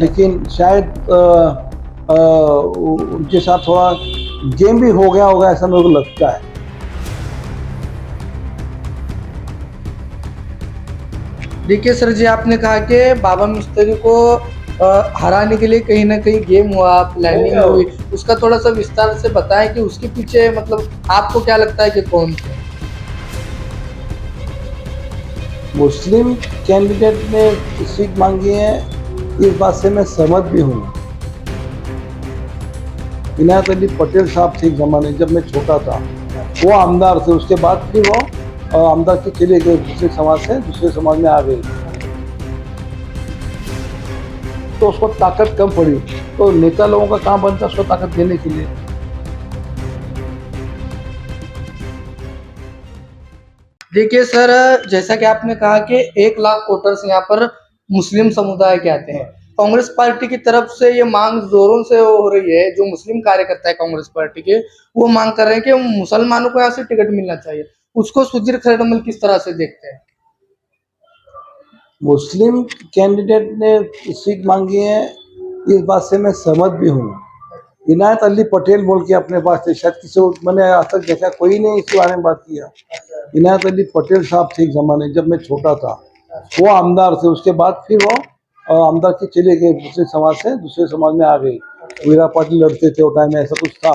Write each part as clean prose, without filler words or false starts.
लेकिन शायद उनके साथ थोड़ा गेम भी हो गया होगा, ऐसा मेरे को लगता है। देखिए सर जी, आपने कहा कि बाबा मिस्त्री को हराने के लिए कहीं ना कहीं गेम हुआ, प्लानिंग हुई। उसका थोड़ा सा विस्तार से बताएं कि उसके पीछे मतलब आपको क्या लगता है कि कौन थे? मुस्लिम कैंडिडेट ने सीट मांगी है, इस बात से मैं सहमत भी हूँ। इनायत अली पटेल साहब थे एक ज़माने, जब मैं छोटा था, वो आमदार थे। उसके बाद फिर वो आमदार के चले गए, दूसरे समाज से दूसरे समाज में आ गए, तो उसको ताकत कम पड़ी। तो नेता लोगों का काम बनता है उसको ताकत देने के लिए। देखिए सर, जैसा कि आपने कहा कि 1 लाख वोटर्स यहाँ पर मुस्लिम समुदाय के आते हैं। कांग्रेस पार्टी की तरफ से ये मांग जोरों से हो रही है। जो मुस्लिम कार्यकर्ता है कांग्रेस पार्टी के, वो मांग कर रहे हैं कि मुसलमानों को यहाँ से टिकट मिलना चाहिए। उसको सुधीर खरडमल किस तरह से देखते हैं? मुस्लिम कैंडिडेट ने सीट मांगी है, इस बात से मैं सहमत भी हूँ। इनायत अली पटेल बोल के अपने पास थे, शायद किसी मैंने आज तक देखा कोई नहीं इसके बारे में बात किया। इनायत अली पटेल साहब थे एक ज़माने, जब मैं छोटा था, वो आमदार थे। उसके बाद फिर वो आमदार के चले गए, दूसरे समाज से दूसरे समाज में आ गए। वीरा पाटिल लड़ते थे वो टाइम में, ऐसा कुछ था।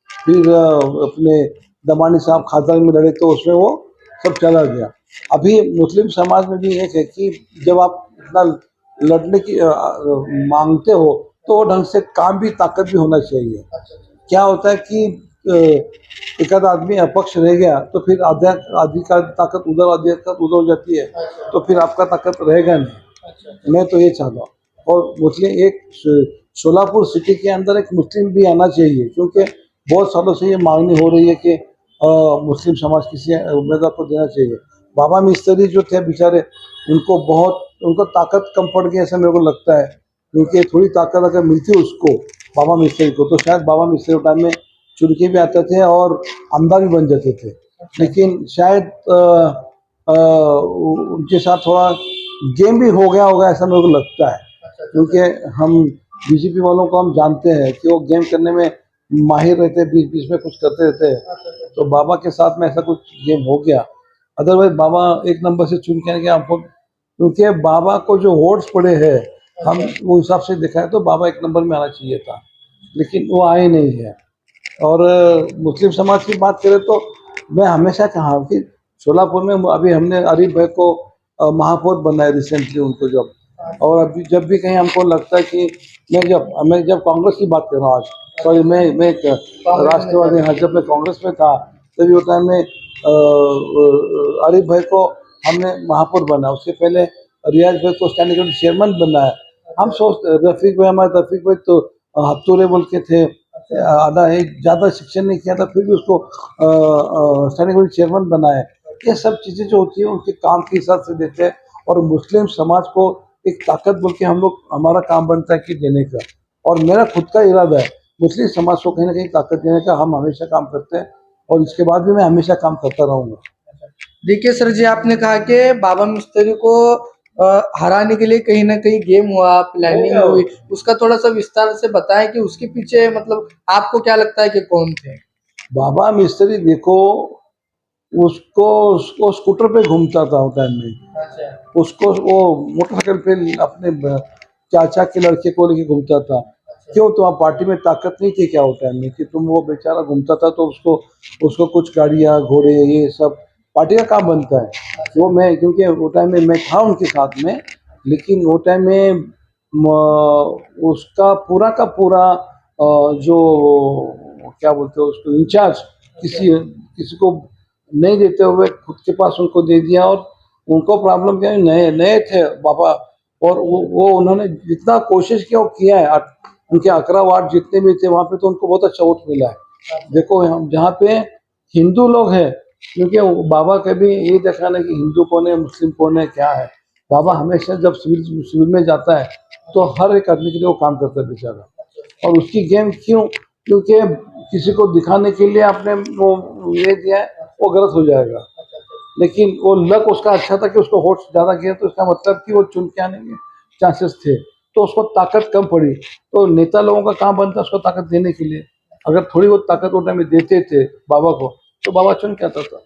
फिर अपने दमानी साहब खासदार में लड़े, तो उसमें वो सब चला गया। अभी मुस्लिम समाज में भी एक है कि जब आप इतना लड़ने की मांगते हो, तो वो ढंग से काम भी, ताकत भी होना चाहिए। क्या होता है कि एक आध आदमी अपक्ष रह गया, तो फिर आधा आधी का ताकत उधर, आधी ताकत उधर हो जाती है, तो फिर आपका ताकत रहेगा नहीं। मैं तो ये चाहता हूँ। और मुस्लिम एक सोलापुर सिटी के अंदर एक मुस्लिम भी आना चाहिए, क्योंकि बहुत सालों से ये मांगनी हो रही है कि मुस्लिम समाज किसी उम्मीदवार को देना चाहिए। बाबा मिस्त्री जो थे बेचारे, उनको ताकत कम पड़ गई ऐसा मेरे को लगता है, क्योंकि थोड़ी ताकत अगर मिलती उसको, बाबा मिस्त्री को, तो शायद बाबा मिस्त्री टाइम में चुन के भी आते थे और आमदार भी बन जाते थे। लेकिन शायद उनके साथ थोड़ा गेम भी हो गया होगा, ऐसा मेरे को लगता है। क्योंकि हम बीजेपी वालों को हम जानते हैं कि वो गेम करने में माहिर रहते हैं, बीच बीच में कुछ करते रहते हैं। तो बाबा के साथ में ऐसा कुछ गेम हो गया। अदरवाइज बाबा एक नंबर से चुन के आएंगे हमको, क्योंकि बाबा को जो वोट्स पड़े हैं, हम वो हिसाब से देखा है तो बाबा एक नंबर में आना चाहिए था, लेकिन वो आए नहीं है। और मुस्लिम समाज की बात करें तो मैं हमेशा कहा कि शोलापुर में अभी हमने आरिफ भाई को महापौर बनाया रिसेंटली उनको, जब और अभी जब भी कहीं हमको लगता है कि मैं जब कांग्रेस की बात कर रहा हूँ आज, सॉरी, मैं एक राष्ट्रवादी, हाँ, जब मैं कांग्रेस में था तभी वो टाइम में आरिफ भाई को हमने महापौर बना। उससे पहले रियाज भाई को स्टैंडिंग कमेटी चेयरमैन बनाया। हम सोचते, रफीक भाई, हमारे रफीक भाई तो हत्तूरे बोल के थे, आधा एक ज़्यादा शिक्षण नहीं किया था, फिर भी उसको स्टैंडिंग कमेटी चेयरमैन बनाया। ये सब चीज़ें जो होती है उनके काम के हिसाब से देते हैं, और मुस्लिम समाज को एक ताकत बोल के हम लोग, हमारा काम बनता है कि देने का। और मेरा खुद का इरादा है मुस्लिम समाज को कहीं ना कहीं ताकत देने का, हम हमेशा काम करते हैं और इसके बाद भी मैं हमेशा काम करता रहूँगा। देखिए सर जी, आपने कहा कि बाबा मिस्त्री को हराने के लिए कहीं ना कहीं गेम हुआ, प्लानिंग हुई। उसका थोड़ा सा विस्तार से बताएं कि उसके पीछे मतलब आपको क्या लगता है कि कौन थे? बाबा मिस्त्री देखो, उसको स्कूटर पे घूमता था वो टाइम में। अच्छा। उसको वो मोटरसाइकिल पे अपने चाचा के लड़के को लेके घूमता था। क्यों, तुम्हारा पार्टी में ताकत नहीं थी क्या वो टाइम में कि तुम, वो बेचारा घूमता था तो उसको उसको कुछ गाड़ियाँ घोड़े ये सब पार्टी का काम बनता है। वो मैं, क्योंकि वो टाइम में मैं था उनके साथ में, लेकिन वो टाइम में उसका पूरा का पूरा जो क्या बोलते हैं उसको, इंचार्ज किसी किसी को नहीं देते हुए खुद के पास उनको दे दिया। और उनको प्रॉब्लम क्या है, नए नए थे बाबा, और वो उन्होंने जितना कोशिश किया वो किया है। उनके 11 वार्ड जितने भी थे वहाँ पे तो उनको बहुत अच्छा वोट मिला है। देखो हम जहाँ पे हिंदू लोग हैं, क्योंकि बाबा कभी ये देखा नहीं कि हिंदू कौन है मुस्लिम कौन है क्या है। बाबा हमेशा जब सिविल में जाता है तो हर एक आदमी के लिए वो काम करता है बेचारा। और उसकी गेम क्यों, क्योंकि किसी को दिखाने के लिए आपने वो ये दिया है, वो गलत हो जाएगा। लेकिन वो लक उसका अच्छा था कि उसको वोट ज़्यादा किया, तो इसका मतलब कि वो चुन के आने के चांसेस थे। तो उसको ताकत कम पड़ी। तो नेता लोगों का काम बनता है उसको ताकत देने के लिए। अगर थोड़ी बहुत ताकत वो टाइम में देते थे बाबा को तो बाबा चुन के आता था।